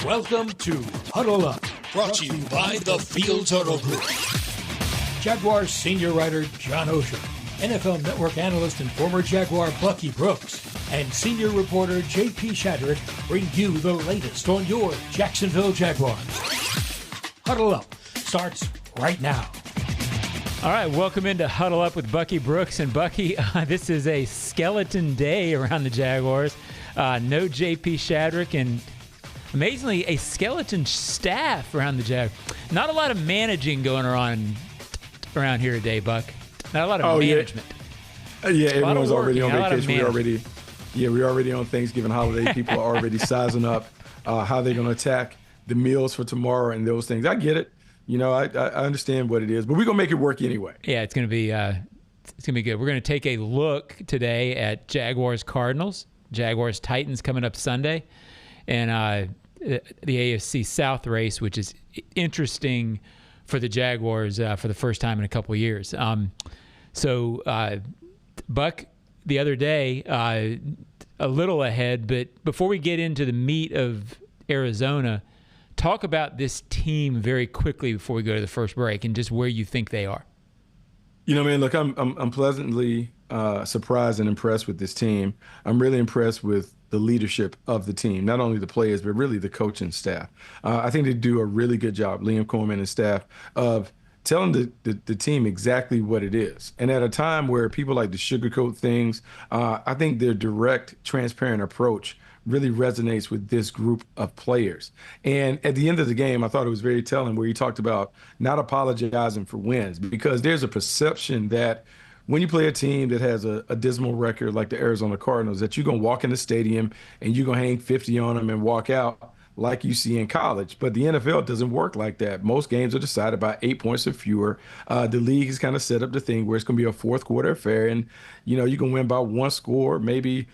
Welcome to Huddle Up, brought to you by the Fields Huddle Group. Jaguars senior writer John Oehser, NFL Network Analyst and former Jaguar Bucky Brooks, and senior reporter J.P. Shadrick bring you the latest on your Jacksonville Jaguars. Huddle Up starts right now. All right, welcome into Huddle Up with Bucky Brooks. And Bucky, this is a skeleton day around the Jaguars. No J.P. Shadrick, and amazingly, a skeleton staff around the Jaguars. Not a lot of managing going on around here today, Buck. Not a lot of management. Yeah, everyone's already on vacation. We're already on Thanksgiving holiday. People are already sizing up how they're going to attack the meals for tomorrow and those things. I get it. You know, I understand what it is, but we're going to make it work anyway. Yeah, it's going to be good. We're going to take a look today at Jaguars Cardinals, Jaguars Titans coming up Sunday, and the AFC South race, which is interesting for the Jaguars for the first time in a couple of years. Buck, the other day, a little ahead, but before we get into the meat of Arizona, talk about this team very quickly before we go to the first break and just where you think they are. You know, man, look, I'm pleasantly surprised and impressed with this team. I'm really impressed with the leadership of the team, not only the players, but really the coaching staff. I think they do a really good job, Liam Coleman and staff, of telling the team exactly what it is. And at a time where people like to sugarcoat things, I think their direct, transparent approach really resonates with this group of players. And at the end of the game, I thought it was very telling where he talked about not apologizing for wins, because there's a perception that when you play a team that has a dismal record like the Arizona Cardinals, that you're going to walk in the stadium and you're going to hang 50 on them and walk out like you see in college. But the NFL doesn't work like that. Most games are decided by 8 points or fewer. The league has kind of set up the thing where it's going to be a fourth quarter affair, and you know, you can win by one score, maybe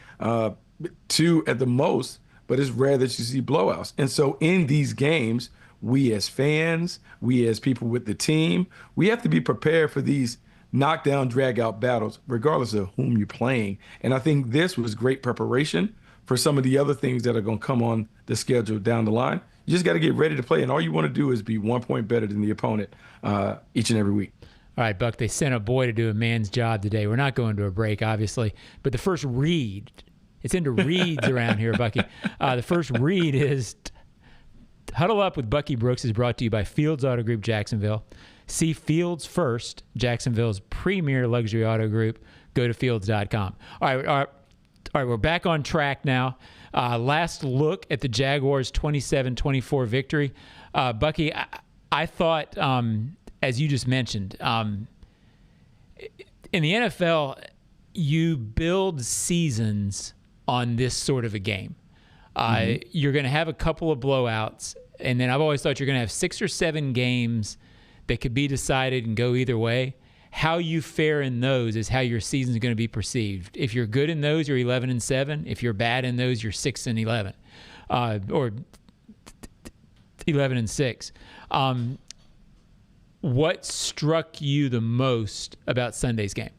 two at the most, but it's rare that you see blowouts. And so in these games, we as fans, we as people with the team, we have to be prepared for these knockdown, drag-out battles, regardless of whom you're playing. And I think this was great preparation for some of the other things that are going to come on the schedule down the line. You just got to get ready to play, and all you want to do is be 1 point better than the opponent each and every week. All right, Buck, they sent a boy to do a man's job today. We're not going to a break, obviously, but the first read, it's into reads around here, Bucky. The first read is Huddle Up with Bucky Brooks is brought to you by Fields Auto Group Jacksonville. See Fields first, Jacksonville's premier luxury auto group. Go to fields.com. All right, we're back on track now. Last look at the Jaguars' 27-24 victory. Bucky, I thought, as you just mentioned, in the NFL, you build seasons on this sort of a game. You're going to have a couple of blowouts, and then I've always thought you're going to have 6 or 7 games that could be decided and go either way. How you fare in those is how your season's going to be perceived. If you're good in those, you're 11-7. If you're bad in those, you're 6-11, or 11-6. What struck you the most about Sunday's game?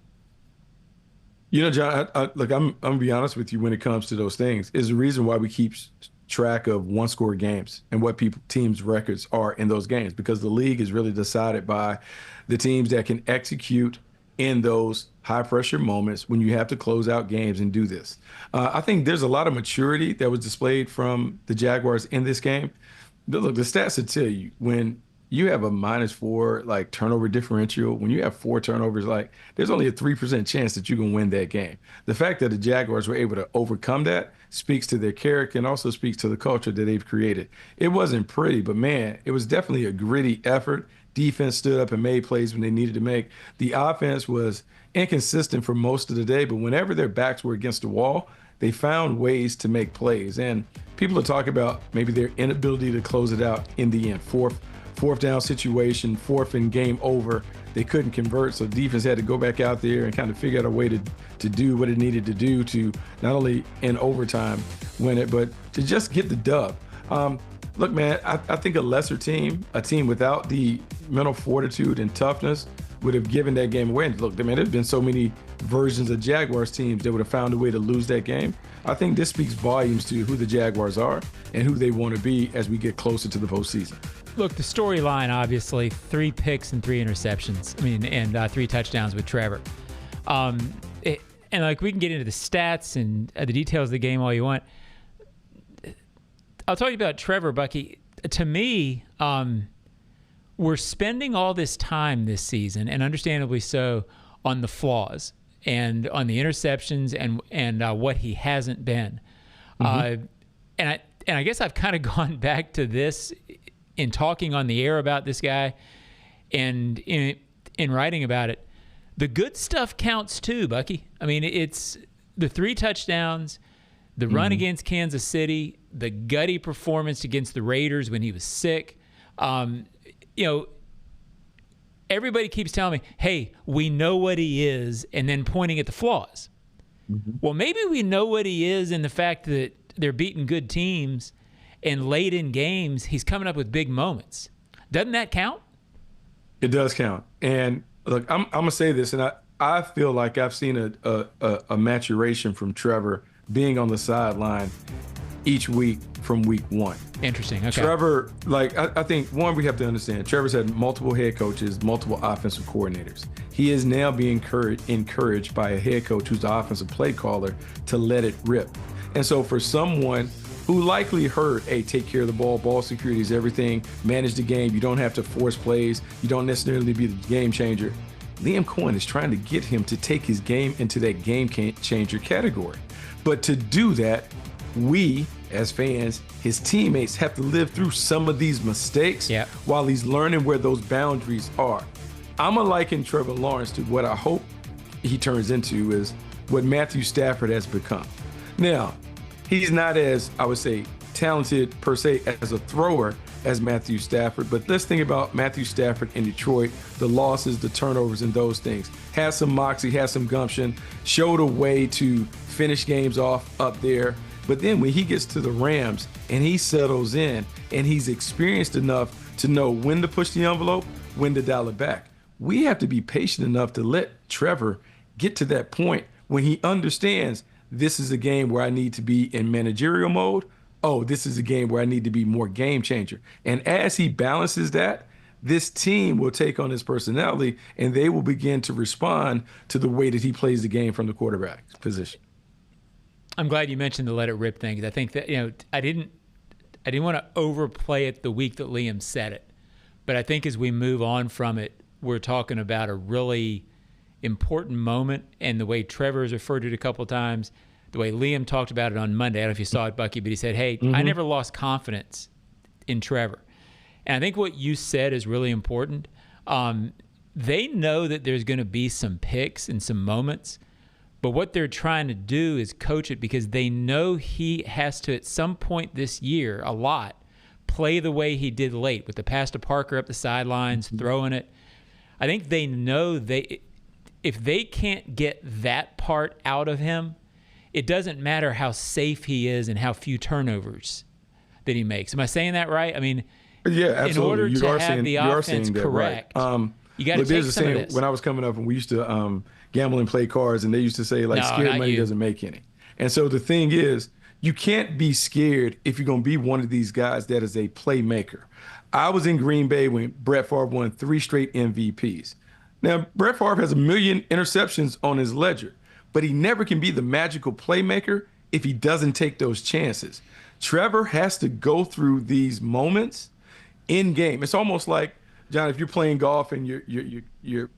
You know, John, look, I'm going to be honest with you when it comes to those things. Is the reason why we keep track of one-score games and what teams' records are in those games, because the league is really decided by the teams that can execute in those high-pressure moments when you have to close out games and do this. I think there's a lot of maturity that was displayed from the Jaguars in this game. But look, the stats will tell you, when you have a -4 like turnover differential, when you have 4 turnovers, like there's only a 3% chance that you can win that game. The fact that the Jaguars were able to overcome that speaks to their character and also speaks to the culture that they've created. It wasn't pretty, but man, it was definitely a gritty effort. Defense stood up and made plays when they needed to make. The offense was inconsistent for most of the day, but whenever their backs were against the wall, they found ways to make plays. And people are talking about maybe their inability to close it out in the end. Fourth down situation, fourth and game over. They couldn't convert, so defense had to go back out there and kind of figure out a way to do what it needed to do to not only in overtime win it, but to just get the dub. Look, man, I think a lesser team, a team without the mental fortitude and toughness would have given that game away. And look, man, there's been so many versions of Jaguars teams that would have found a way to lose that game. I think this speaks volumes to who the Jaguars are and who they want to be as we get closer to the postseason. Look, the storyline, obviously, 3 picks and 3 interceptions. And 3 touchdowns with Trevor. And like, we can get into the stats and the details of the game all you want. I'll tell you about Trevor, Bucky. To me, we're spending all this time this season, and understandably so, on the flaws and on the interceptions and what he hasn't been. And I guess I've kind of gone back to this in talking on the air about this guy and in writing about it. The good stuff counts too, Bucky. I mean, it's the 3 touchdowns, the run against Kansas City, the gutty performance against the Raiders when he was sick. Everybody keeps telling me, hey, we know what he is, and then pointing at the flaws. Well, maybe we know what he is in the fact that they're beating good teams, and late in games, he's coming up with big moments. Doesn't that count? It does count. And look, I'm going to say this, and I feel like I've seen a maturation from Trevor being on the sideline each week from week 1. Interesting. Okay. Trevor, I think, one, we have to understand, Trevor's had multiple head coaches, multiple offensive coordinators. He is now being encouraged by a head coach who's the offensive play caller to let it rip. And so for someone who likely heard, hey, take care of the ball security is everything, manage the game, you don't have to force plays, you don't necessarily be the game changer. Liam Cohen is trying to get him to take his game into that game changer category. But to do that, we, as fans, his teammates, have to live through some of these mistakes while he's learning where those boundaries are. I'm going to liken Trevor Lawrence to what I hope he turns into is what Matthew Stafford has become. Now, he's not as, I would say, talented per se as a thrower as Matthew Stafford, but let's think about Matthew Stafford in Detroit, the losses, the turnovers, and those things. Has some moxie, has some gumption, showed a way to finish games off up there. But then when he gets to the Rams and he settles in and he's experienced enough to know when to push the envelope, when to dial it back. We have to be patient enough to let Trevor get to that point when he understands this is a game where I need to be in managerial mode. Oh, this is a game where I need to be more game changer. And as he balances that, this team will take on his personality and they will begin to respond to the way that he plays the game from the quarterback position. I'm glad you mentioned the let it rip thing, because I think that, I didn't want to overplay it the week that Liam said it. But I think as we move on from it, we're talking about a really important moment, and the way Trevor has referred to it a couple of times, the way Liam talked about it on Monday. I don't know if you saw it, Bucky, but he said, hey, I never lost confidence in Trevor. And I think what you said is really important. They know that there's going to be some picks and some moments, but what they're trying to do is coach it, because they know he has to, at some point this year, a lot, play the way he did late with the pass to Parker up the sidelines, throwing it. I think they know if they can't get that part out of him, it doesn't matter how safe he is and how few turnovers that he makes. Am I saying that right? I mean, yeah, absolutely. In order to have the offense correct, right. You got to take some of this. When I was coming up and we used to gamble and play cards, and they used to say, like, scared money doesn't make any. And so the thing is, you can't be scared if you're going to be one of these guys that is a playmaker. I was in Green Bay when Brett Favre won 3 straight MVPs. Now, Brett Favre has 1 million interceptions on his ledger, but he never can be the magical playmaker if he doesn't take those chances. Trevor has to go through these moments in game. It's almost like, John, if you're playing golf and your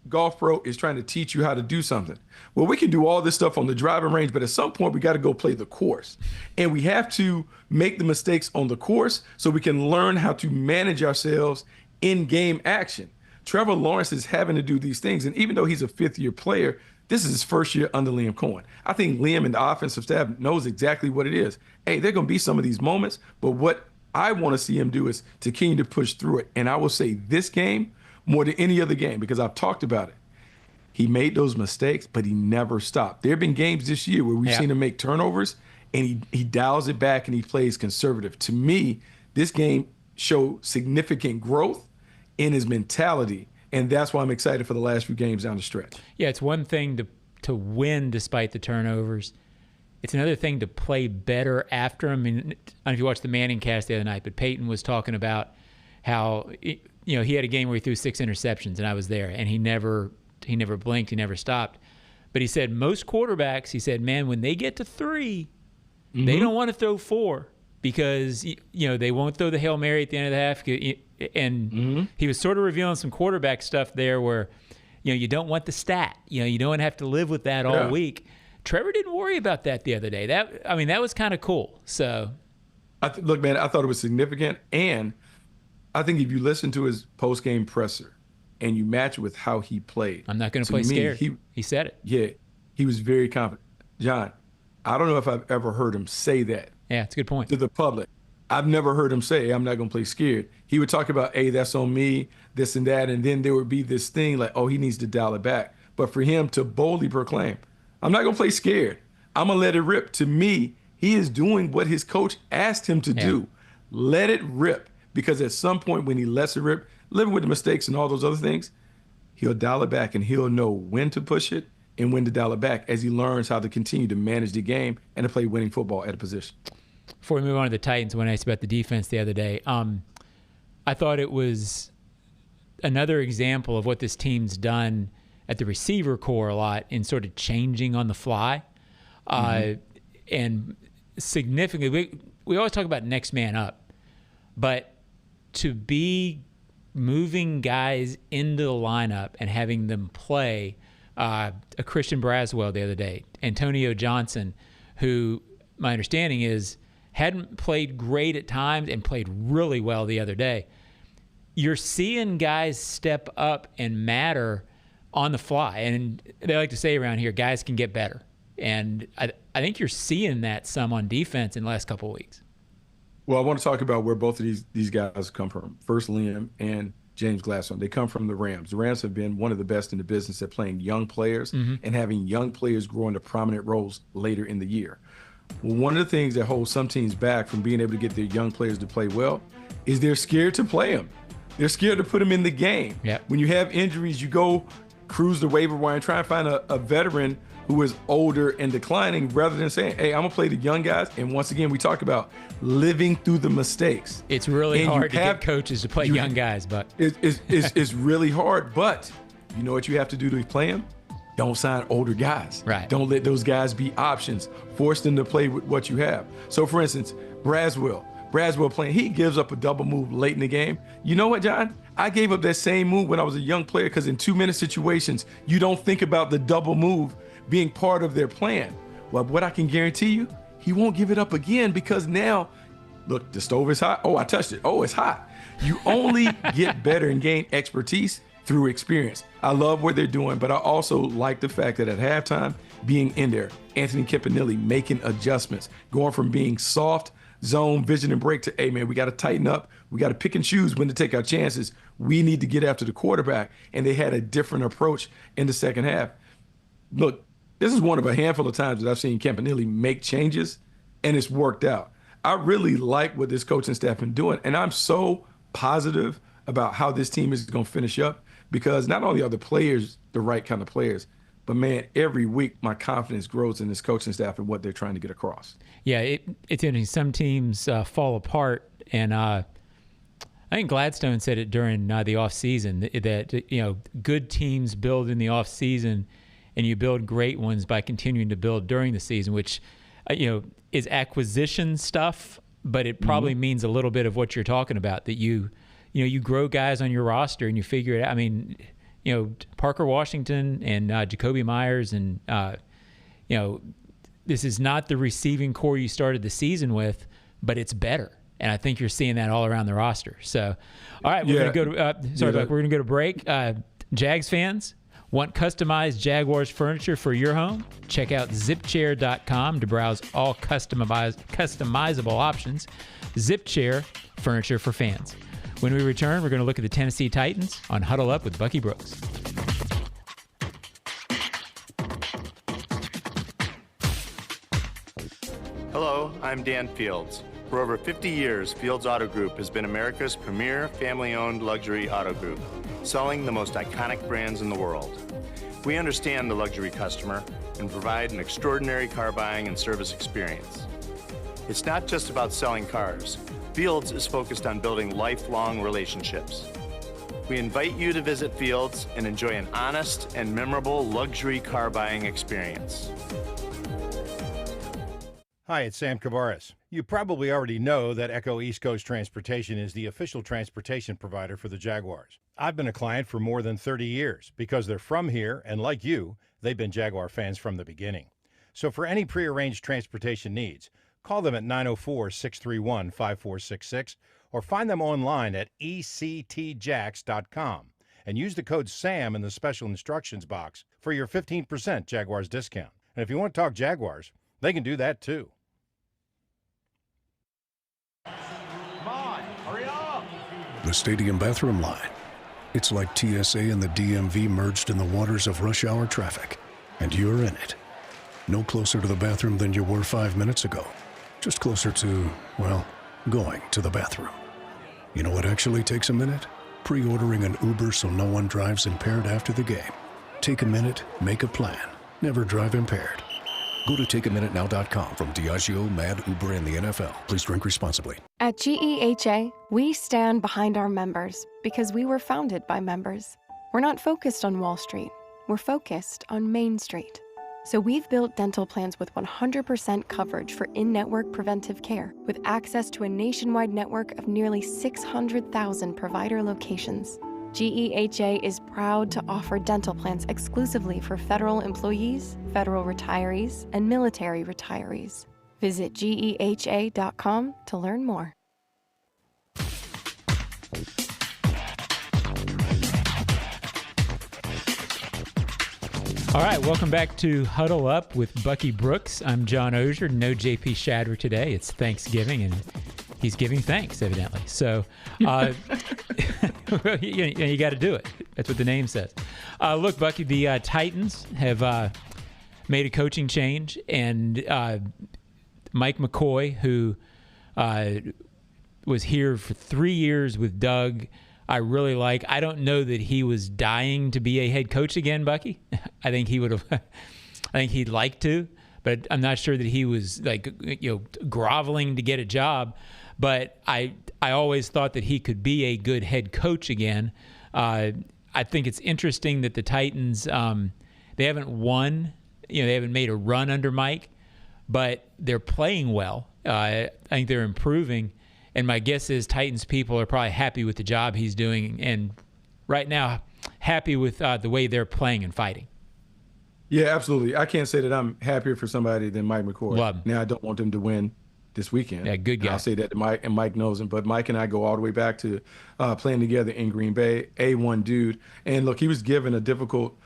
golf pro is trying to teach you how to do something. Well, we can do all this stuff on the driving range, but at some point we got to go play the course. And we have to make the mistakes on the course so we can learn how to manage ourselves in game action. Trevor Lawrence is having to do these things. And even though he's a 5th-year player, this is his first year under Liam Cohen. I think Liam and the offensive staff knows exactly what it is. Hey, there are going to be some of these moments, but what I want to see him do is to continue to push through it. And I will say this game, more than any other game, because I've talked about it, he made those mistakes, but he never stopped. There have been games this year where we've seen him make turnovers, and he dials it back and he plays conservative. To me, this game showed significant growth in his mentality And that's why I'm excited for the last few games down the stretch. Yeah, it's one thing to win despite the turnovers. It's another thing to play better after them. I mean, I don't know if you watched the Manning cast the other night, but Peyton was talking about how he had a game where he threw 6 interceptions, and I was there, and he never blinked, he never stopped. But he said most quarterbacks, he said, man, when they get to 3, they don't want to throw 4 because they won't throw the Hail Mary at the end of the half. And he was sort of revealing some quarterback stuff there where you don't want the stat. You don't have to live with that all week. Trevor didn't worry about that the other day. That was kind of cool. So, look, man, I thought it was significant, and I think if you listen to his post-game presser and you match it with how he played, I'm not going to play scared. He said it. Yeah, he was very confident. John, I don't know if I've ever heard him say that. Yeah, it's a good point. To the public. I've never heard him say, I'm not going to play scared. He would talk about, hey, that's on me, this and that, and then there would be this thing like, oh, he needs to dial it back. But for him to boldly proclaim, I'm not going to play scared. I'm going to let it rip. To me, he is doing what his coach asked him to do. Let it rip. Because at some point when he lets it rip, living with the mistakes and all those other things, he'll dial it back and he'll know when to push it and when to dial it back as he learns how to continue to manage the game and to play winning football at a position. Before we move on to the Titans, when I asked about the defense the other day, I thought it was another example of what this team's done at the receiver core a lot in sort of changing on the fly. And significantly, we always talk about next man up, but to be moving guys into the lineup and having them play a Christian Braswell the other day, Antonio Johnson, who my understanding is hadn't played great at times and played really well the other day. You're seeing guys step up and matter on the fly. And they like to say around here, guys can get better. And I think you're seeing that some on defense in the last couple of weeks. Well, I want to talk about where both of these guys come from. First, Liam and James Gladstone. They come from the Rams. The Rams have been one of the best in the business at playing young players and having young players grow into prominent roles later in the year. Well, one of the things that holds some teams back from being able to get their young players to play well is they're scared to play them. They're scared to put them in the game. Yep. When you have injuries, you go cruise the waiver wire and try and find a veteran who is older and declining rather than saying, hey, I'm going to play the young guys. And once again, we talk about living through the mistakes. It's really hard to get coaches to play young guys, but it's really hard. But you know what you have to do to play them? Don't sign older guys. Right. Don't let those guys be options. Force them to play with what you have. So, for instance, Braswell playing, he gives up a double move late in the game. You know what, John? I gave up that same move when I was a young player because in 2-minute situations, you don't think about the double move being part of their plan. Well, what I can guarantee you, he won't give it up again because now, look, the stove is hot. Oh, I touched it. Oh, it's hot. You only get better and gain expertise through experience. I love what they're doing, but I also like the fact that at halftime, being in there, Anthony Campanelli making adjustments, going from being soft, zone, vision, and break to, hey, man, we got to tighten up. We got to pick and choose when to take our chances. We need to get after the quarterback. And they had a different approach in the second half. Look, this is one of a handful of times that I've seen Campanelli make changes, and it's worked out. I really like what this coaching staff been doing, and I'm so positive about how this team is going to finish up because not only are the players the right kind of players, but, man, every week my confidence grows in this coaching staff and what they're trying to get across. Yeah, it's interesting. Some teams fall apart, and I think Gladstone said it during the offseason that good teams build in the offseason, and you build great ones by continuing to build during the season, which is acquisition stuff, but it probably means a little bit of what you're talking about, that you grow guys on your roster and you figure it out. I mean, Parker Washington and Jacoby Myers and this is not the receiving core you started the season with, but it's better. And I think you're seeing that all around the roster. So, all right, we're going to go to we're going to go to break. Jags fans, want customized Jaguars furniture for your home? Check out zipchair.com to browse all customizable options. ZipChair, furniture for fans. When we return, we're going to look at the Tennessee Titans on Huddle Up with Bucky Brooks. Hello, I'm Dan Fields. For over 50 years, Fields Auto Group has been America's premier family-owned luxury auto group. selling the most iconic brands in the world. We understand the luxury customer and provide an extraordinary car buying and service experience. It's not just about selling cars. Fields is focused on building lifelong relationships. We invite you to visit Fields and enjoy an honest and memorable luxury car buying experience. Hi, it's Sam Kavaris. You probably already know that Echo East Coast Transportation is the official transportation provider for the Jaguars. I've been a client for more than 30 years because they're from here, and like you, they've been Jaguar fans from the beginning. So for any prearranged transportation needs, call them at 904-631-5466 or find them online at ectjax.com and use the code SAM in the special instructions box for your 15% Jaguars discount. And if you want to talk Jaguars, they can do that too. The stadium bathroom line. It's like TSA and the DMV merged in the waters of rush hour traffic, and you're in it. No closer to the bathroom than you were 5 minutes ago. Just closer to, well, going to the bathroom. You know what actually takes a minute? Pre-ordering an Uber so no one drives impaired after the game. Take a minute, make a plan. Never drive impaired. Go to takeaminutenow.com. From Diageo, Mad, Uber, and the NFL. Please drink responsibly. At GEHA, we stand behind our members because we were founded by members. We're not focused on Wall Street. We're focused on Main Street. So we've built dental plans with 100% coverage for in-network preventive care, with access to a nationwide network of nearly 600,000 provider locations. GEHA is proud to offer dental plans exclusively for federal employees, federal retirees, and military retirees. Visit GEHA.com to learn more. All right, welcome back to Huddle Up with Bucky Brooks. I'm John Oehser. No JP Shadwer today. It's Thanksgiving, and he's giving thanks, evidently. So you got to do it. That's what the name says. Look, Bucky, the Titans have made a coaching change, and Mike McCoy, who was here for 3 years with Doug, I really like. I don't know that he was dying to be a head coach again, Bucky. I think he would have. I think he'd like to, but I'm not sure that he was groveling to get a job. But I always thought that he could be a good head coach again. I think it's interesting that the Titans they haven't won. They haven't made a run under Mike, but they're playing well. I think they're improving. And my guess is Titans people are probably happy with the job he's doing, and right now happy with the way they're playing and fighting. Yeah, absolutely. I can't say that I'm happier for somebody than Mike McCoy. Love him. Now, I don't want them to win this weekend. Yeah, good guy. And I'll say that to Mike, and Mike knows him. But Mike and I go all the way back to playing together in Green Bay, A1 dude. And look, he was given a difficult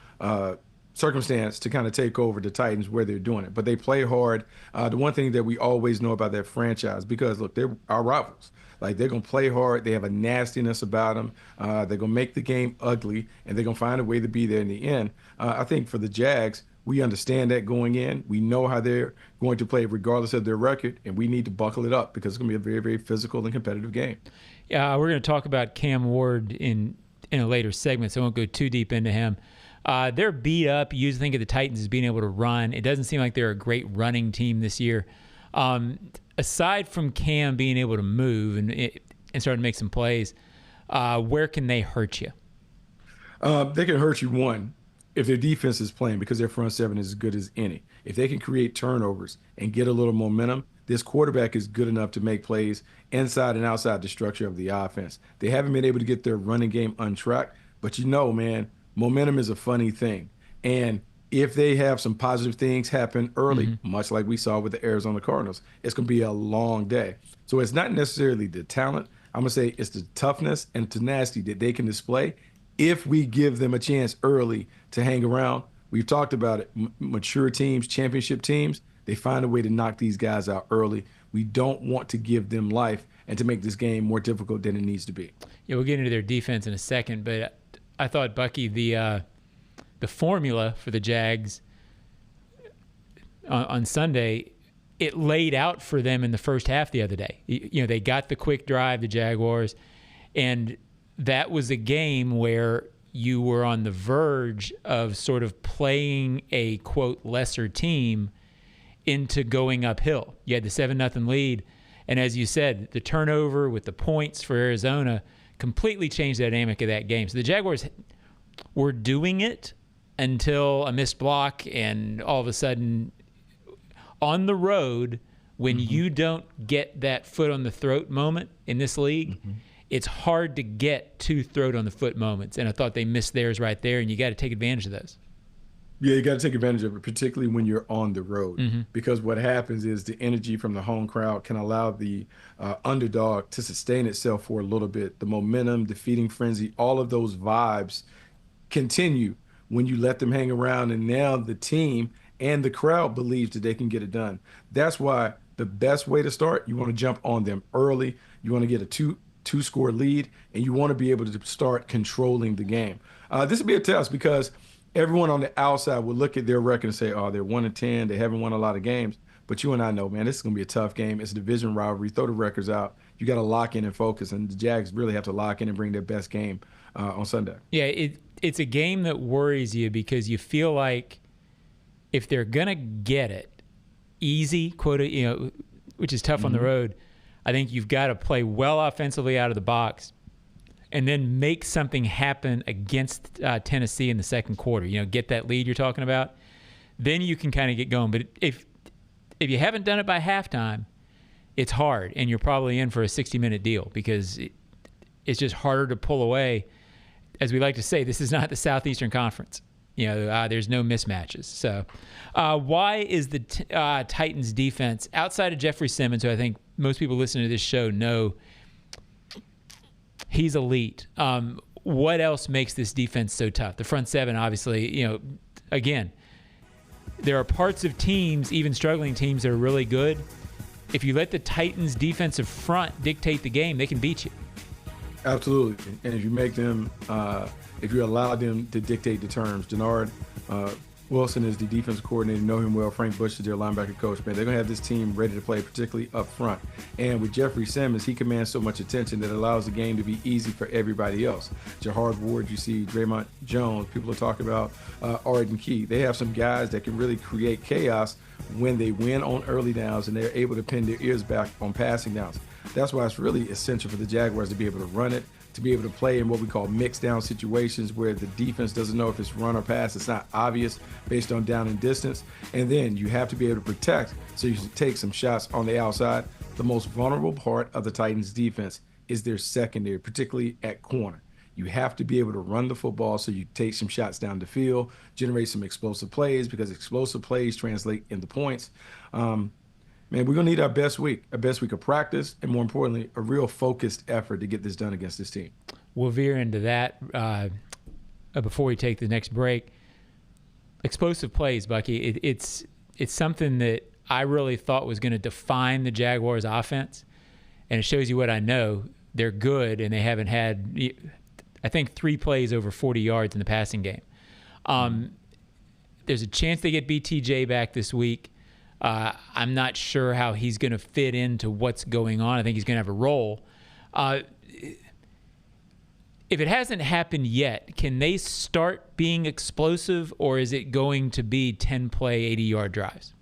circumstance to kind of take over the Titans where they're doing it. But they play hard. The one thing that we always know about that franchise, because, look, they're our rivals. Like, they're going to play hard. They have a nastiness about them. They're going to make the game ugly, and they're going to find a way to be there in the end. I think for the Jags, we understand that going in. We know how they're going to play regardless of their record, and we need to buckle it up because it's going to be a very, very physical and competitive game. Yeah, we're going to talk about Cam Ward in a later segment, so I won't go too deep into him. They're beat up. You usually think of the Titans as being able to run. It doesn't seem like they're a great running team this year. Aside from Cam being able to move and start to make some plays, where can they hurt you? They can hurt you, one, if their defense is playing, because their front seven is as good as any. If they can create turnovers and get a little momentum, this quarterback is good enough to make plays inside and outside the structure of the offense. They haven't been able to get their running game untracked, but man, momentum is a funny thing. And if they have some positive things happen early, much like we saw with the Arizona Cardinals, it's going to be a long day. So it's not necessarily the talent. I'm going to say it's the toughness and tenacity that they can display if we give them a chance early to hang around. We've talked about it. Mature teams, championship teams, they find a way to knock these guys out early. We don't want to give them life and to make this game more difficult than it needs to be. Yeah, we'll get into their defense in a second, but I thought, Bucky, the formula for the Jags on Sunday, it laid out for them in the first half the other day. They got the quick drive, the Jaguars, and that was a game where you were on the verge of sort of playing a, quote, lesser team into going uphill. You had the 7-0 lead, and as you said, the turnover with the points for Arizona completely changed the dynamic of that game. So the Jaguars were doing it until a missed block, and all of a sudden, on the road, when you don't get that foot on the throat moment in this league, it's hard to get 2 throat on the foot moments. And I thought they missed theirs right there, and you got to take advantage of those. Yeah, you got to take advantage of it, particularly when you're on the road, because what happens is the energy from the home crowd can allow the underdog to sustain itself for a little bit. The momentum, the feeding frenzy, all of those vibes continue when you let them hang around, and now the team and the crowd believes that they can get it done. That's why the best way to start, you want to jump on them early. You want to get a two-score lead, and you want to be able to start controlling the game. This will be a test because everyone on the outside will look at their record and say, oh, they're 1-10, they haven't won a lot of games. But you and I know, man, this is going to be a tough game. It's a division rivalry. Throw the records out. You got to lock in and focus, and the Jags really have to lock in and bring their best game on Sunday. Yeah, it's a game that worries you because you feel like if they're going to get it easy, quote, which is tough on the road, I think you've got to play well offensively out of the box and then make something happen against Tennessee in the second quarter. Get that lead you're talking about. Then you can kind of get going. But if you haven't done it by halftime, it's hard, and you're probably in for a 60-minute deal because it's just harder to pull away. As we like to say, this is not the Southeastern Conference. There's no mismatches. So why is the Titans defense, outside of Jeffrey Simmons, who I think most people listening to this show know he's elite, what else makes this defense so tough? The front seven, obviously, again, there are parts of teams, even struggling teams, that are really good. If you let the Titans' defensive front dictate the game, they can beat you. Absolutely. And if you make them, if you allow them to dictate the terms, Denard Wilson is the defensive coordinator. You know him well. Frank Bush is their linebacker coach. Man, they're going to have this team ready to play, particularly up front. And with Jeffrey Simmons, he commands so much attention that it allows the game to be easy for everybody else. Jahard Ward, you see Draymond Jones. People are talking about Arden Key. They have some guys that can really create chaos when they win on early downs and they're able to pin their ears back on passing downs. That's why it's really essential for the Jaguars to be able to run it, to be able to play in what we call mixed down situations where the defense doesn't know if it's run or pass. It's not obvious based on down and distance. And then you have to be able to protect, so you take some shots on the outside. The most vulnerable part of the Titans defense is their secondary, particularly at corner. You have to be able to run the football so you take some shots down the field, generate some explosive plays, because explosive plays translate into points. Man, we're going to need our best week of practice, and more importantly, a real focused effort to get this done against this team. We'll veer into that before we take the next break. Explosive plays, Bucky, it's something that I really thought was going to define the Jaguars' offense, and it shows you what I know. They're good, and they haven't had, I think, 3 plays over 40 yards in the passing game. There's a chance they get BTJ back this week. I'm not sure how he's going to fit into what's going on. I think he's going to have a role. If it hasn't happened yet, can they start being explosive, or is it going to be 10-play, 80-yard drives?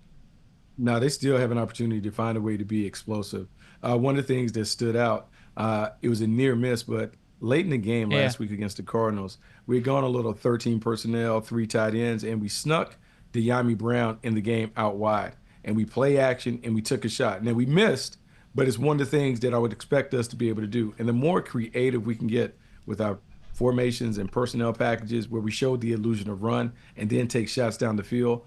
No, they still have an opportunity to find a way to be explosive. One of the things that stood out, it was a near miss, but late in the game last week against the Cardinals, we had gone a little 13 personnel, 3 tight ends, and we snuck De'Ami Brown in the game out wide. And we play action, and we took a shot. Now, we missed, but it's one of the things that I would expect us to be able to do. And the more creative we can get with our formations and personnel packages where we show the illusion of run and then take shots down the field,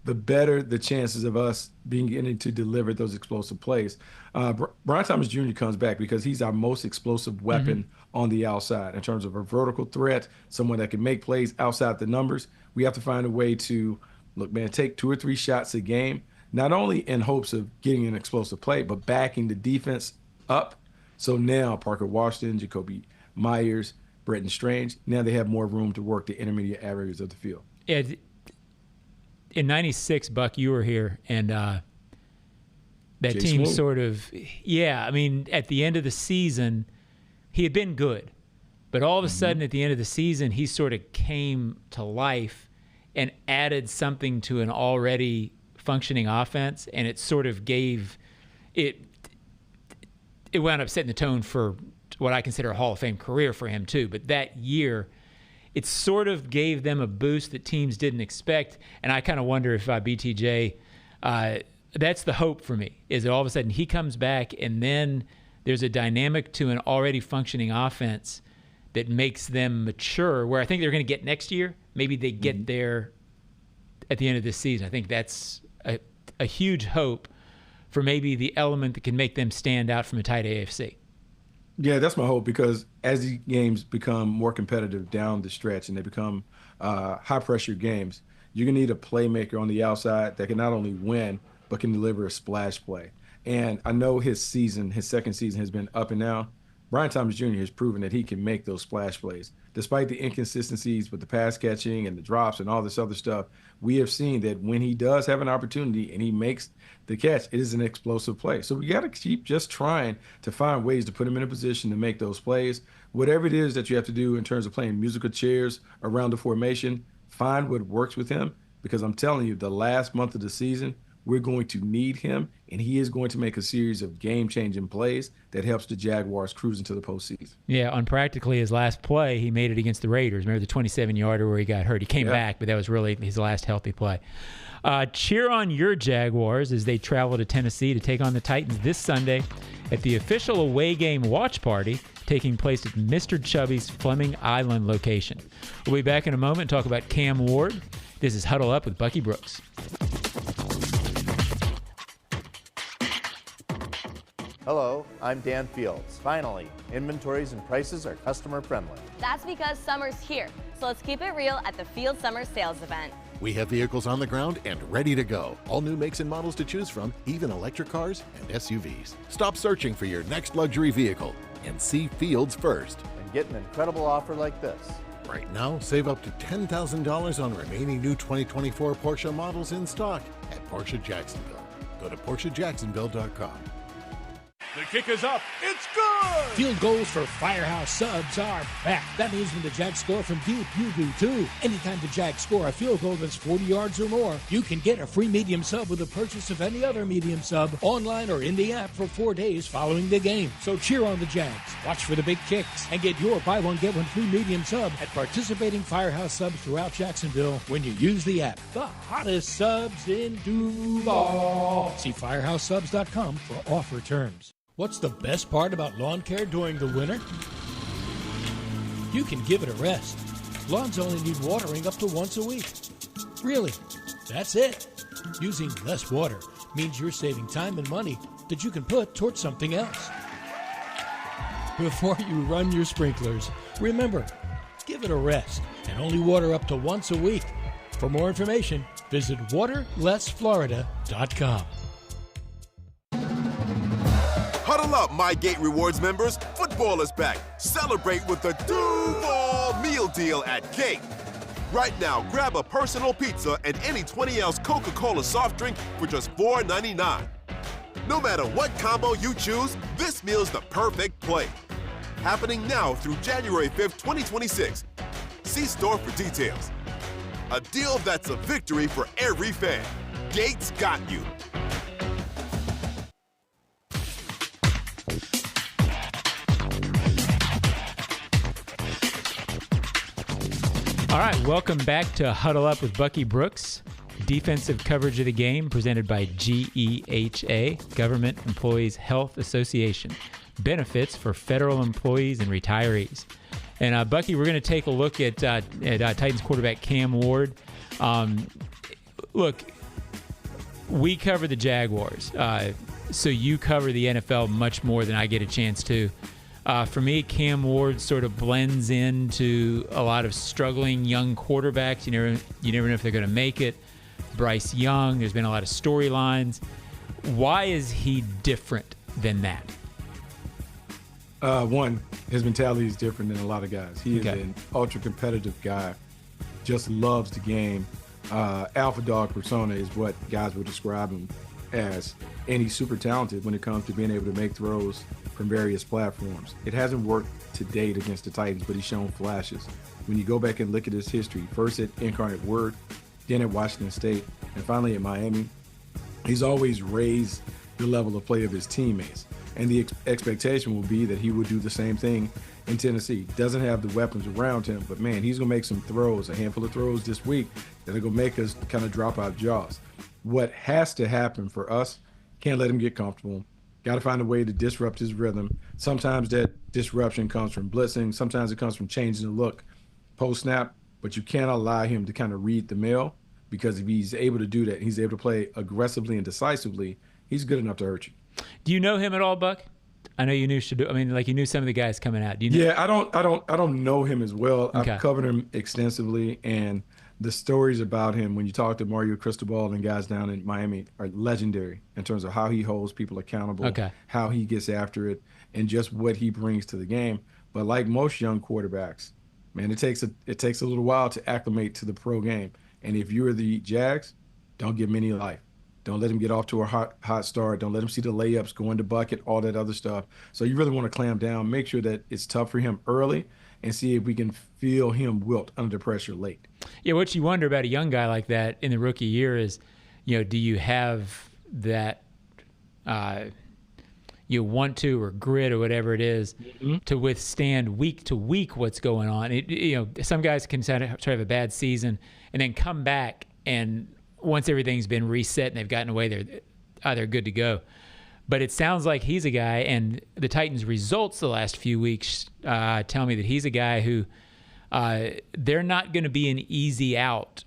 the better the chances of us beginning to deliver those explosive plays. Brian Thomas Jr. comes back because he's our most explosive weapon on the outside in terms of a vertical threat, someone that can make plays outside the numbers. We have to find a way to, take 2 or 3 shots a game, not only in hopes of getting an explosive play, but backing the defense up. So now Parker Washington, Jacoby Myers, Bretton Strange, now they have more room to work the intermediate areas of the field. Yeah, in 96, Buck, you were here, and that team sort of, at the end of the season, he had been good. But all of a sudden, at the end of the season, he sort of came to life and added something to an already functioning offense, and it sort of gave it wound up setting the tone for what I consider a Hall of Fame career for him too. But that year, it sort of gave them a boost that teams didn't expect, and I kind of wonder if BTJ, that's the hope for me, is that all of a sudden he comes back and then there's a dynamic to an already functioning offense that makes them mature, where I think they're going to get next year. Maybe they get there at the end of this season. I think that's a huge hope for maybe the element that can make them stand out from a tight AFC. Yeah, that's my hope, because as these games become more competitive down the stretch and they become high-pressure games, you're going to need a playmaker on the outside that can not only win, but can deliver a splash play. And I know his second season has been up and down. Brian Thomas Jr. has proven that he can make those splash plays. Despite the inconsistencies with the pass catching and the drops and all this other stuff, we have seen that when he does have an opportunity and he makes the catch, it is an explosive play. So we got to keep just trying to find ways to put him in a position to make those plays. Whatever it is that you have to do in terms of playing musical chairs around the formation, find what works with him, because I'm telling you, the last month of the season, we're going to need him, and he is going to make a series of game-changing plays that helps the Jaguars cruise into the postseason. Yeah, on practically his last play, he made it against the Raiders. Remember the 27-yarder where he got hurt? He came back, but that was really his last healthy play. Cheer on your Jaguars as they travel to Tennessee to take on the Titans this Sunday at the official away game watch party taking place at Mr. Chubby's Fleming Island location. We'll be back in a moment and talk about Cam Ward. This is Huddle Up with Bucky Brooks. Hello, I'm Dan Fields. Finally, inventories and prices are customer friendly. That's because summer's here, so let's keep it real at the Field Summer Sales Event. We have vehicles on the ground and ready to go. All new makes and models to choose from, even electric cars and SUVs. Stop searching for your next luxury vehicle and see Fields first. And get an incredible offer like this. Right now, save up to $10,000 on remaining new 2024 Porsche models in stock at Porsche Jacksonville. Go to PorscheJacksonville.com. The kick is up. It's good! Field goals for Firehouse Subs are back. That means when the Jags score from deep, you do too. Anytime the Jags score a field goal that's 40 yards or more, you can get a free medium sub with the purchase of any other medium sub online or in the app for 4 days following the game. So cheer on the Jags, watch for the big kicks, and get your buy one, get one free medium sub at participating Firehouse Subs throughout Jacksonville when you use the app. The hottest subs in Duval. See firehousesubs.com for offer terms. What's the best part about lawn care during the winter? You can give it a rest. Lawns only need watering up to once a week. Really, that's it. Using less water means you're saving time and money that you can put towards something else. Before you run your sprinklers, remember, give it a rest and only water up to once a week. For more information, visit waterlessflorida.com. Huddle up, My Gate Rewards members. Football is back. Celebrate with the Duval Meal Deal at Gate. Right now, grab a personal pizza and any 20-ounce Coca-Cola soft drink for just $4.99. No matter what combo you choose, this meal's the perfect play. Happening now through January 5th, 2026. See store for details. A deal that's a victory for every fan. Gates got you. All right, welcome back to Huddle Up with Bucky Brooks. Defensive coverage of the game presented by GEHA, Government Employees Health Association. Benefits for federal employees and retirees. And Bucky, we're going to take a look at Titans quarterback Cam Ward. Look, we cover the Jaguars, so you cover the NFL much more than I get a chance to. For me, Cam Ward sort of blends into a lot of struggling young quarterbacks. You never know if they're going to make it. Bryce Young, there's been a lot of storylines. Why is he different than that? One, his mentality is different than a lot of guys. He is an ultra-competitive guy, just loves the game. Alpha dog persona is what guys would describe him as. and he's super talented when it comes to being able to make throws from various platforms. It hasn't worked to date against the Titans, but he's shown flashes. When you go back and look at his history, first at Incarnate Word, then at Washington State, and finally at Miami, he's always raised the level of play of his teammates. And the expectation will be that he would do the same thing in Tennessee. Doesn't have the weapons around him, but man, he's going to make some throws, a handful of throws this week that are going to make us kind of drop our jaws. What has to happen for us, can't let him get comfortable. Got to find a way to disrupt his rhythm. Sometimes that disruption comes from blitzing. Sometimes it comes from changing the look post-snap, but you can't allow him to kind of read the mail, because if he's able to do that, he's able to play aggressively and decisively, he's good enough to hurt you. Do you know him at all, Buck? I know you knew you knew some of the guys coming out. Do you know? Yeah, I don't know him as well. Okay. I've covered him extensively, and the stories about him when you talk to Mario Cristobal and guys down in Miami are legendary in terms of how he holds people accountable, how he gets after it, and just what he brings to the game. But like most young quarterbacks, man, it takes a little while to acclimate to the pro game. And if you're the Jags, don't give him any life. Don't let him get off to a hot start. Don't let him see the layups, go in the bucket, all that other stuff. So you really want to clamp down, make sure that it's tough for him early, and see if we can feel him wilt under pressure late. Yeah, what you wonder about a young guy like that in the rookie year is, do you have that you want to, or grit, or whatever it is, to withstand week to week what's going on. Some guys can try to have a bad season and then come back, and once everything's been reset and they've gotten away, they're good to go. But it sounds like he's a guy, and the Titans' results the last few weeks tell me that he's a guy who they're not going to be an easy out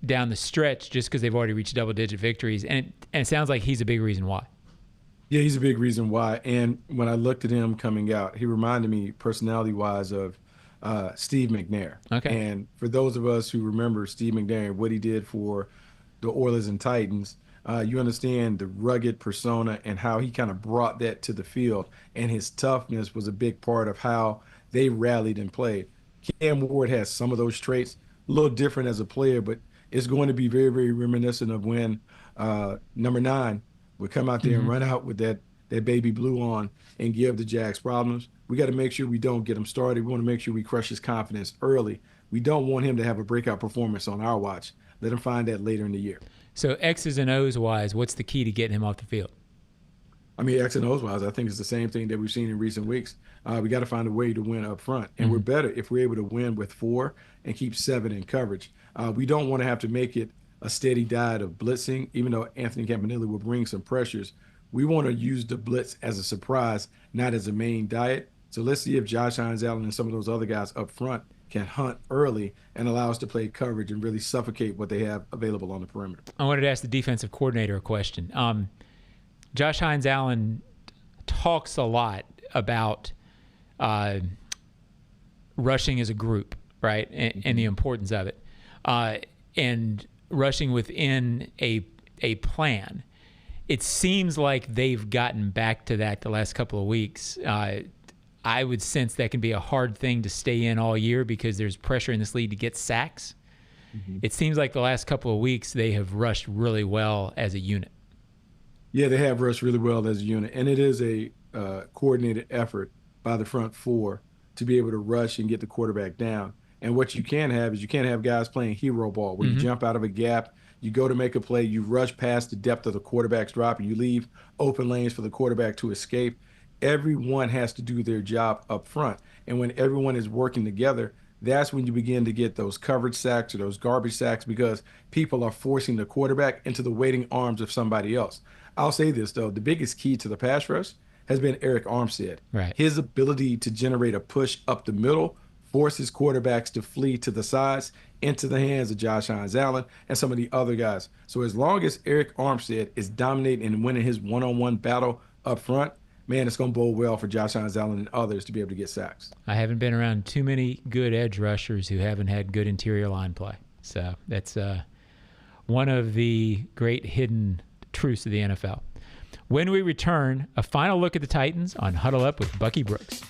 down the stretch just because they've already reached double-digit victories. And it sounds like he's a big reason why. Yeah, he's a big reason why. And when I looked at him coming out, he reminded me personality-wise of Steve McNair. Okay. And for those of us who remember Steve McNair and what he did for the Oilers and Titans, you understand the rugged persona and how he kind of brought that to the field. And his toughness was a big part of how they rallied and played. Cam Ward has some of those traits, a little different as a player, but it's going to be very, very reminiscent of when number 9 would come out there and run out with that baby blue on and give the Jags problems. We got to make sure we don't get him started. We want to make sure we crush his confidence early. We don't want him to have a breakout performance on our watch. Let him find that later in the year. So X's and O's wise, what's the key to getting him off the field? I mean, X and O's wise, I think it's the same thing that we've seen in recent weeks. We got to find a way to win up front. And we're better if we're able to win with 4 and keep 7 in coverage. We don't want to have to make it a steady diet of blitzing, even though Anthony Campanile will bring some pressures. We want to use the blitz as a surprise, not as a main diet. So let's see if Josh Hines-Allen and some of those other guys up front can hunt early and allow us to play coverage and really suffocate what they have available on the perimeter. I wanted to ask the defensive coordinator a question. Josh Hines-Allen talks a lot about rushing as a group, right, and the importance of it, and rushing within a plan. It seems like they've gotten back to that the last couple of weeks. I would sense that can be a hard thing to stay in all year because there's pressure in this league to get sacks. It seems like the last couple of weeks they have rushed really well as a unit. Yeah, they have rushed really well as a unit, and it is a coordinated effort by the front 4 to be able to rush and get the quarterback down. And what you can have is you can't have guys playing hero ball where you jump out of a gap, you go to make a play, you rush past the depth of the quarterback's drop, and you leave open lanes for the quarterback to escape. Everyone has to do their job up front. And when everyone is working together, that's when you begin to get those coverage sacks or those garbage sacks because people are forcing the quarterback into the waiting arms of somebody else. I'll say this, though. The biggest key to the pass rush has been Eric Armstead. Right. His ability to generate a push up the middle forces quarterbacks to flee to the sides into the hands of Josh Hines-Allen and some of the other guys. So as long as Eric Armstead is dominating and winning his one-on-one battle up front, man, it's going to bode well for Josh Hines-Allen and others to be able to get sacks. I haven't been around too many good edge rushers who haven't had good interior line play. So that's one of the great hidden truths of the NFL. When we return, a final look at the Titans on Huddle Up with Bucky Brooks.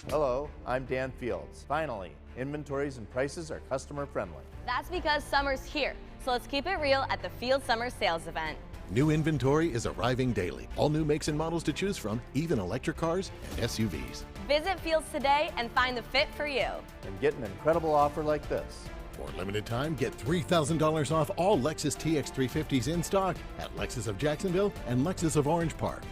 Hello, I'm Dan Fields. Finally, inventories and prices are customer friendly. That's because summer's here, so let's keep it real at the Field Summer Sales Event. New inventory is arriving daily. All new makes and models to choose from, even electric cars and SUVs. Visit Fields today and find the fit for you. And get an incredible offer like this. For a limited time, get $3,000 off all Lexus TX 350s in stock at Lexus of Jacksonville and Lexus of Orange Park.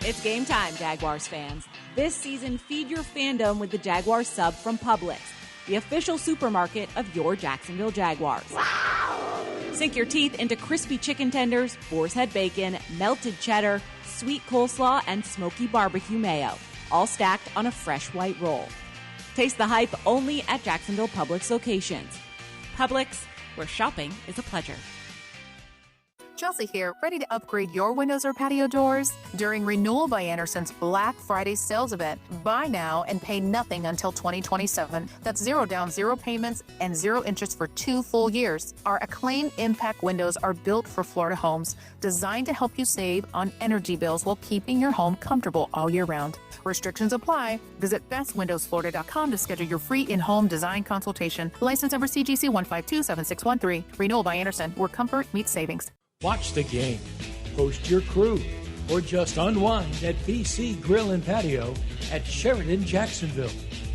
It's game time, Jaguars fans. This season, feed your fandom with the Jaguar sub from Publix, the official supermarket of your Jacksonville Jaguars. Wow! Sink your teeth into crispy chicken tenders, boar's head bacon, melted cheddar, sweet coleslaw, and smoky barbecue mayo, all stacked on a fresh white roll. Taste the hype only at Jacksonville Publix locations. Publix, where shopping is a pleasure. Chelsea here, ready to upgrade your windows or patio doors? During Renewal by Anderson's Black Friday sales event, buy now and pay nothing until 2027. That's 0 down, 0 payments, and 0 interest for 2 full years. Our Acclaim Impact windows are built for Florida homes, designed to help you save on energy bills while keeping your home comfortable all year round. Restrictions apply. Visit bestwindowsflorida.com to schedule your free in-home design consultation. License number CGC 1527613. Renewal by Anderson, where comfort meets savings. Watch the game, host your crew, or just unwind at BC Grill and Patio at Sheridan Jacksonville,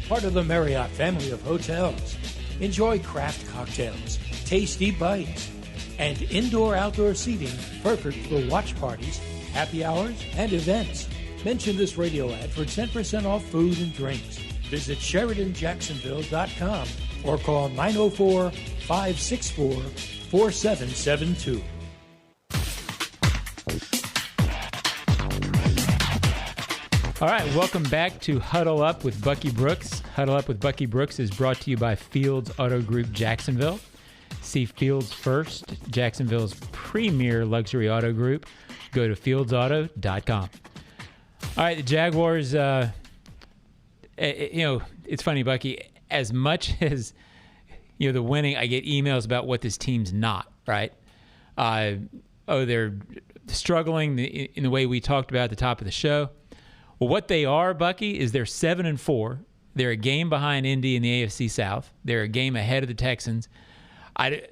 part of the Marriott family of hotels. Enjoy craft cocktails, tasty bites, and indoor-outdoor seating perfect for watch parties, happy hours, and events. Mention this radio ad for 10% off food and drinks. Visit SheridanJacksonville.com or call 904-564-4772. All right, welcome back to Huddle Up with Bucky Brooks. Huddle Up with Bucky Brooks is brought to you by Fields Auto Group Jacksonville. See Fields first, Jacksonville's premier luxury auto group. Go to fieldsauto.com. All right, the Jaguars, it's funny, Bucky, as much as, the winning, I get emails about what this team's not, right? They're struggling in the way we talked about at the top of the show. Well, what they are, Bucky, is they're 7-4. They're a game behind Indy in the AFC South. They're a game ahead of the Texans. I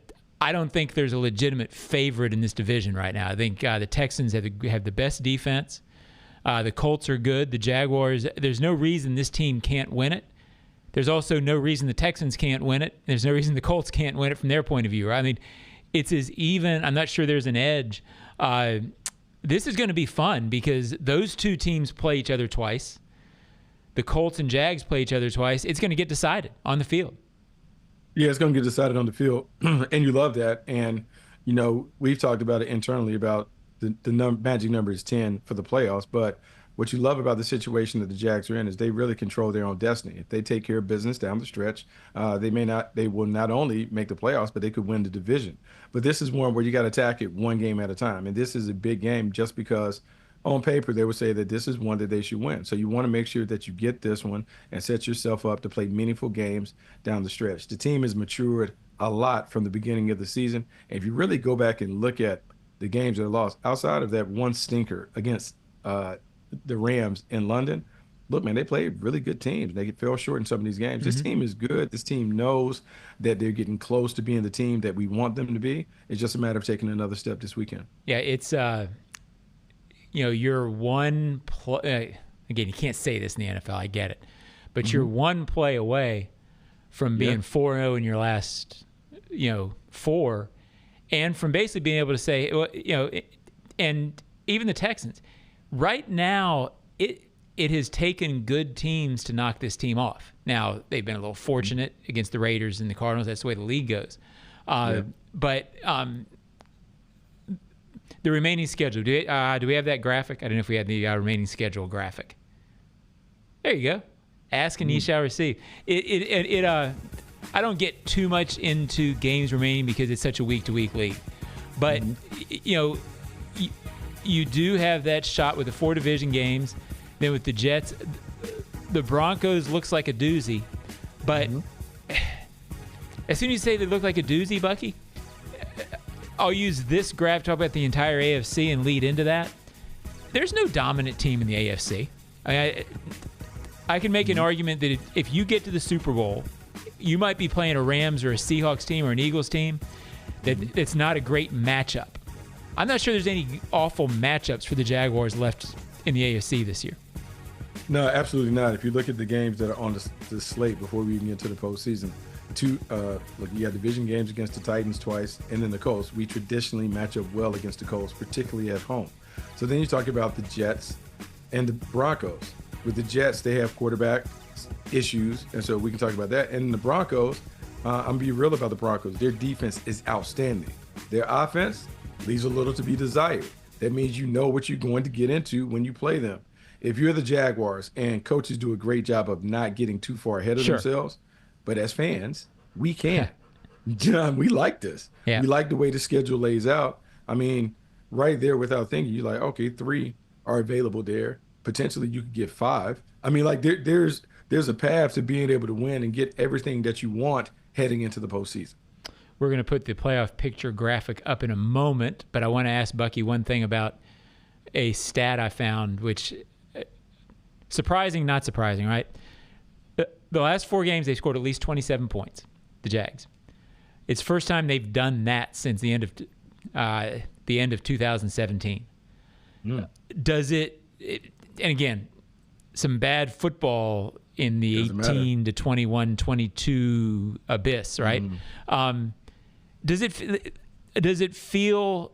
don't think there's a legitimate favorite in this division right now. I think the Texans have the best defense. The Colts are good. The Jaguars, there's no reason this team can't win it. There's also no reason the Texans can't win it. There's no reason the Colts can't win it from their point of view, right? I mean, it's as even. I'm not sure there's an edge. This is going to be fun because those two teams play each other twice. The Colts and Jags play each other twice. It's going to get decided on the field. Yeah, it's going to get decided on the field, and you love that. And, we've talked about it internally about the magic number is 10 for the playoffs. But what you love about the situation that the Jags are in is they really control their own destiny. If they take care of business down the stretch, they will not only make the playoffs, but they could win the division. But this is one where you got to attack it one game at a time. And this is a big game just because on paper they would say that this is one that they should win. So you want to make sure that you get this one and set yourself up to play meaningful games down the stretch. The team has matured a lot from the beginning of the season. And if you really go back and look at the games that are lost, outside of that one stinker against the Rams in London, look, man, they played really good teams. They fell short in some of these games. This team is good. This team knows that they're getting close to being the team that we want them to be. It's just a matter of taking another step this weekend. Yeah, it's, you're one play. Again, you can't say this in the NFL. I get it. But you're one play away from being 4-0 in your last, 4, and from basically being able to say, and even the Texans, right now, it has taken good teams to knock this team off. Now, they've been a little fortunate against the Raiders and the Cardinals. That's the way the league goes. But the remaining schedule, do we have that graphic? I don't know if we had the remaining schedule graphic. There you go. Ask and ye shall receive. I don't get too much into games remaining because it's such a week-to-week league. But, you do have that shot with the 4 division games. Then with the Jets, the Broncos looks like a doozy. But as soon as you say they look like a doozy, Bucky, I'll use this graph to talk about the entire AFC and lead into that. There's no dominant team in the AFC. I can make an argument that if you get to the Super Bowl, you might be playing a Rams or a Seahawks team or an Eagles team that it's not a great matchup. I'm not sure there's any awful matchups for the Jaguars left in the AFC this year. No, absolutely not. If you look at the games that are on the slate before we even get to the postseason, look, you have division games against the Titans twice, and then the Colts. We traditionally match up well against the Colts, particularly at home. So then you talk about the Jets and the Broncos. With the Jets, they have quarterback issues, and so we can talk about that. And the Broncos, I'm going to be real about the Broncos. Their defense is outstanding. Their offense leaves a little to be desired. That means you know what you're going to get into when you play them. If you're the Jaguars, and coaches do a great job of not getting too far ahead of themselves, but as fans, we can't. John, we like this. Yeah. We like the way the schedule lays out. I mean, right there without thinking, you're like, okay, 3 are available there. Potentially you could get 5. I mean, like there's a path to being able to win and get everything that you want heading into the postseason. We're going to put the playoff picture graphic up in a moment, but I want to ask Bucky one thing about a stat I found, which surprising, not surprising, right? The last 4 games, they scored at least 27 points, the Jags. It's the first time they've done that since the end of 2017. Does it, and again, some bad football in the 18 to 21, 22 abyss, right? Does it feel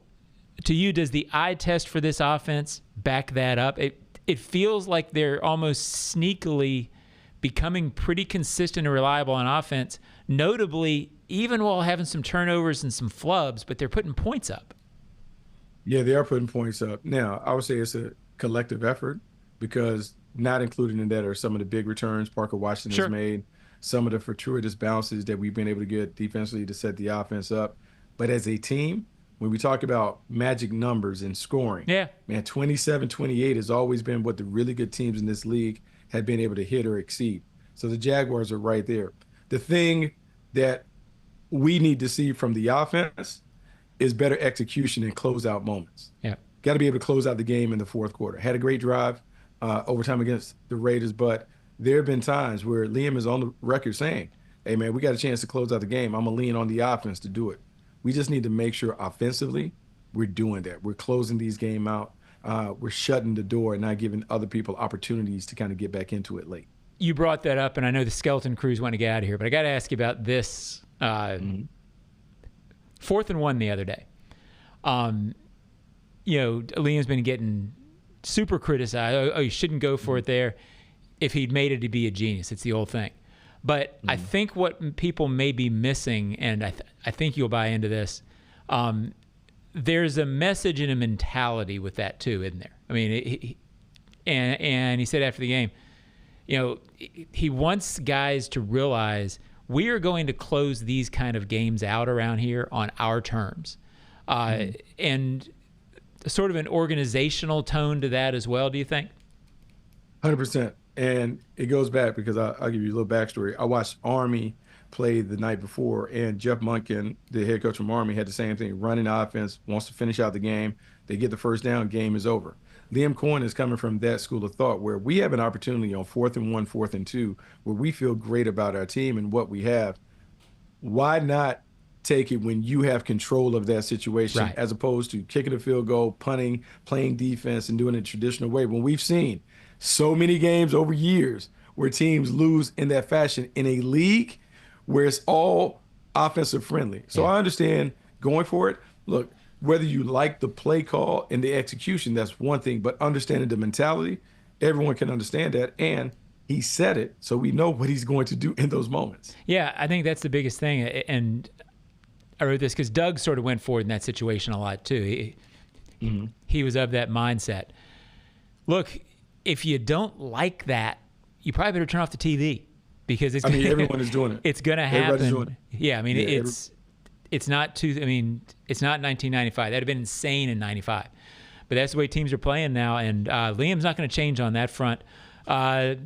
to you, does the eye test for this offense back that up? It feels like they're almost sneakily becoming pretty consistent and reliable on offense, notably even while having some turnovers and some flubs, but they're putting points up. Yeah, they are putting points up. Now, I would say it's a collective effort because not included in that are some of the big returns Parker Washington has made, some of the fortuitous bounces that we've been able to get defensively to set the offense up. But as a team, when we talk about magic numbers and scoring, man, 27-28 has always been what the really good teams in this league have been able to hit or exceed. So the Jaguars are right there. The thing that we need to see from the offense is better execution and closeout moments. Got to be able to close out the game in the fourth quarter. Had a great drive overtime against the Raiders, but there have been times where Liam is on the record saying, hey, man, we got a chance to close out the game. I'm going to lean on the offense to do it. We just need to make sure offensively we're doing that. We're closing these games out. We're shutting the door and not giving other people opportunities to kind of get back into it late. You brought that up, and I know the skeleton crews want to get out of here, but I got to ask you about this 4th and 1 the other day. Liam's been getting super criticized. Oh, you shouldn't go for it there. If he'd made it, he'd be a genius. It's the old thing. But I think what people may be missing, and I think you'll buy into this, there's a message and a mentality with that too, isn't there? I mean, and he said after the game, he wants guys to realize we are going to close these kind of games out around here on our terms. And sort of an organizational tone to that as well, do you think? 100%. And it goes back because I'll give you a little backstory. I watched Army play the night before, and Jeff Monken, the head coach from Army, had the same thing. Running offense, wants to finish out the game. They get the first down, game is over. Liam Cohen is coming from that school of thought where we have an opportunity on 4th and 1, 4th and 2, where we feel great about our team and what we have. Why not take it when you have control of that situation as opposed to kicking a field goal, punting, playing defense, and doing it the traditional way? When we've seen so many games over years where teams lose in that fashion in a league where it's all offensive friendly. So I understand going for it. Look, whether you like the play call and the execution, that's one thing, but understanding the mentality, everyone can understand that. And he said it, so we know what he's going to do in those moments. Yeah, I think that's the biggest thing. And I wrote this because Doug sort of went forward in that situation a lot too. He was of that mindset. Look, if you don't like that, you probably better turn off the TV because it's. Everyone is doing it. It's going to happen. Everybody's doing it. Yeah, it's not it's not 1995. That'd have been insane in 95, but that's the way teams are playing now. And Liam's not going to change on that front. I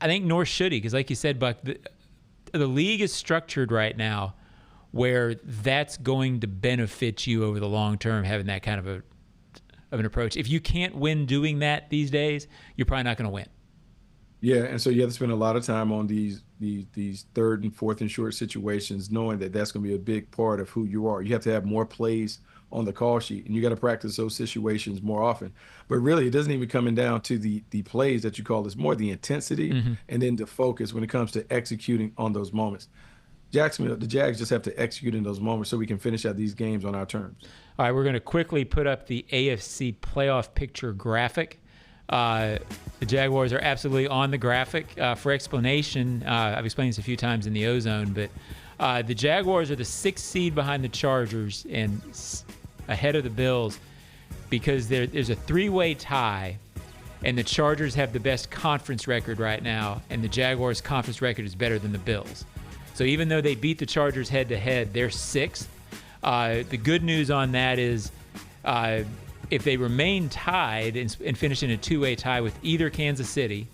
think nor should he, because like you said, Buck, the league is structured right now where that's going to benefit you over the long term, having that kind of an approach. If you can't win doing that these days, you're probably not going to win. Yeah, and so you have to spend a lot of time on these third and fourth and short situations, knowing that that's going to be a big part of who you are. You have to have more plays on the call sheet, and you got to practice those situations more often. But really, it doesn't even come down to the plays that you call. It's more the intensity and then the focus when it comes to executing on those moments. Jacksonville, the Jags just have to execute in those moments so we can finish out these games on our terms. All right, we're going to quickly put up the AFC playoff picture graphic. The Jaguars are absolutely on the graphic. For explanation, I've explained this a few times in the ozone, but the Jaguars are the 6th seed behind the Chargers and ahead of the Bills because there's a 3-way tie, and the Chargers have the best conference record right now, and the Jaguars' conference record is better than the Bills. So even though they beat the Chargers head-to-head, they're 6th. The good news on that is if they remain tied and finish in a 2-way tie with either Kansas City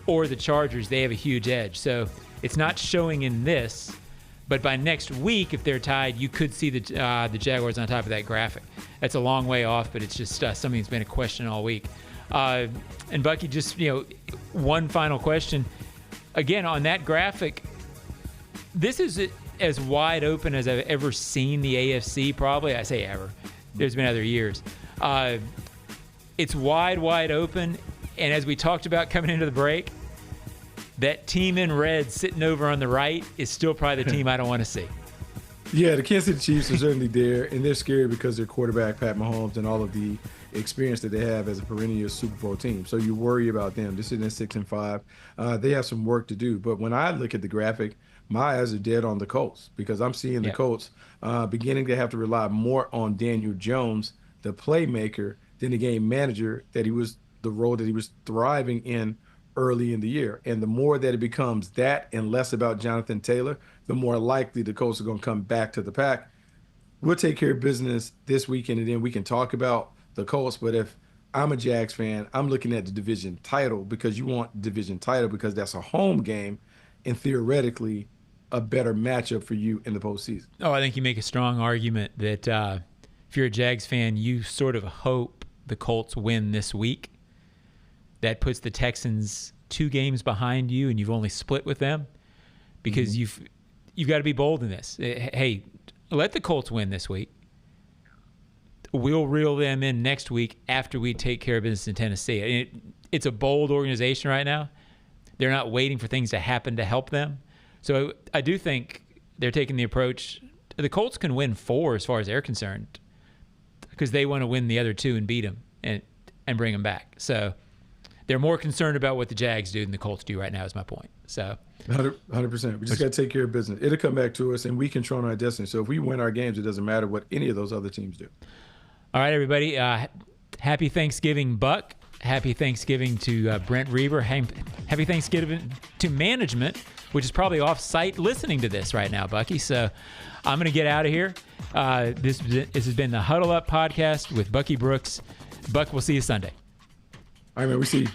or the Chargers, they have a huge edge. So it's not showing in this, but by next week, if they're tied, you could see the Jaguars on top of that graphic. That's a long way off, but it's just something that's been a question all week. And Bucky, just one final question. Again, on that graphic, this is as wide open as I've ever seen the AFC, probably. I say ever. There's been other years. It's wide open. And as we talked about coming into the break, that team in red sitting over on the right is still probably the team I don't want to see. Yeah, the Kansas City Chiefs are certainly there, and they're scary because their quarterback, Pat Mahomes, and all of the experience that they have as a perennial Super Bowl team. So you worry about them. They're sitting at 6-5. They have some work to do. But when I look at the graphic, my eyes are dead on the Colts because I'm seeing the Colts beginning to have to rely more on Daniel Jones, the playmaker, than the game manager the role that he was thriving in early in the year. And the more that it becomes that and less about Jonathan Taylor, the more likely the Colts are going to come back to the pack. We'll take care of business this weekend, and then we can talk about the Colts. But if I'm a Jags fan, I'm looking at the division title because you want division title because that's a home game and theoretically a better matchup for you in the postseason. Oh, I think you make a strong argument that if you're a Jags fan, you sort of hope the Colts win this week. That puts the Texans 2 games behind you, and you've only split with them because you've got to be bold in this. Hey, let the Colts win this week. We'll reel them in next week after we take care of business in Tennessee. It's a bold organization right now. They're not waiting for things to happen to help them. So I do think they're taking the approach. The Colts can win 4 as far as they're concerned because they want to win the other 2 and beat them and bring them back. So they're more concerned about what the Jags do than the Colts do right now is my point. So 100%. We just got to take care of business. It'll come back to us, and we control our destiny. So if we win our games, it doesn't matter what any of those other teams do. All right, everybody. Happy Thanksgiving, Buck. Happy Thanksgiving to Brent Reber. Happy Thanksgiving to management, which is probably off-site listening to this right now, Bucky. So I'm going to get out of here. This has been the Huddle Up podcast with Bucky Brooks. Buck, we'll see you Sunday. All right, man. We see you.